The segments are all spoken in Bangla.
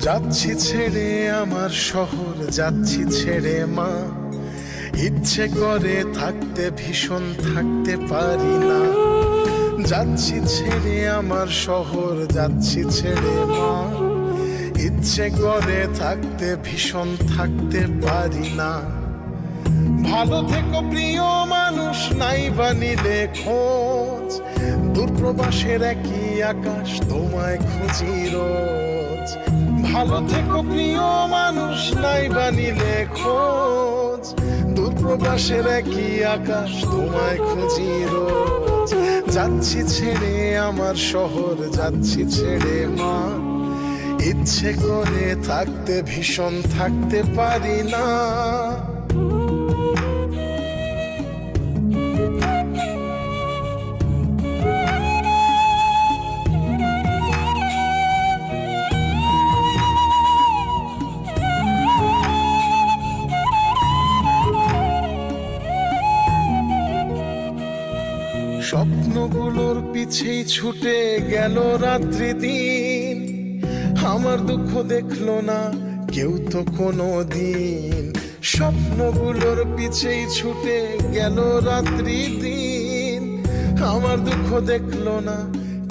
যাচ্ছি ছেড়ে আমার শহর, যাচ্ছি ছেড়ে মা। ইচ্ছে করে থাকতে ভীষণ, থাকতে পারি না। যাচ্ছি ছেড়ে আমার শহর, যাচ্ছি ছেড়ে মা। ইচ্ছে করে থাকতে ভীষণ, থাকতে পারি না। ভালো থেকো প্রিয় মানুষ, নাই বানিলে খোঁজ। দূরপ্রবাসের একই আকাশ, তোমায় খুঁজি রোজ। ভালো থেকো প্রিয় মানুষ, নাই বানিলে খোঁজ। দূরপ্রবাসের একই আকাশ, তোমায় খুঁজি রোজ। যাচ্ছি ছেড়ে আমার শহর, যাচ্ছি ছেড়ে মা। ইচ্ছে করে থাকতে ভীষণ, থাকতে পারি না। স্বপ্নগুলোর পিছেই ছুটে গেল রাত্রি দিন। আমার দুঃখ দেখলো না কেউ তো কোনো দিন। স্বপ্নগুলোর পিছেই ছুটে গেল রাত্রি দিন। আমার দুঃখ দেখলো না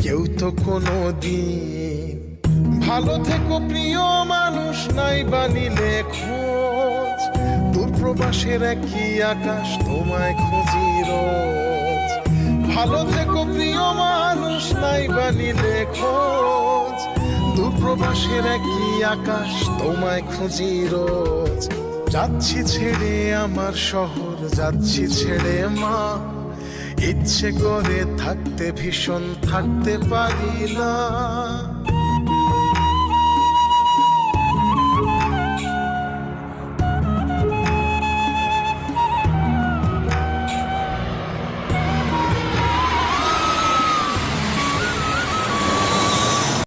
কেউ তো কোনো দিন। ভালো থেকো প্রিয় মানুষ, নাই বানিলে খোঁজ। দূরপ্রবাসের একই আকাশ, তোমায় খুঁজি রোজ। ভালো থেকো প্রিয় মানুষ, নাই বানিলে খোঁজ। দূরপ্রবাসের একই আকাশ, তোমায় খুঁজি রোজ। যাচ্ছি ছেড়ে আমার শহর, যাচ্ছি ছেড়ে মা। ইচ্ছে করে থাকতে ভীষণ, থাকতে পারি না।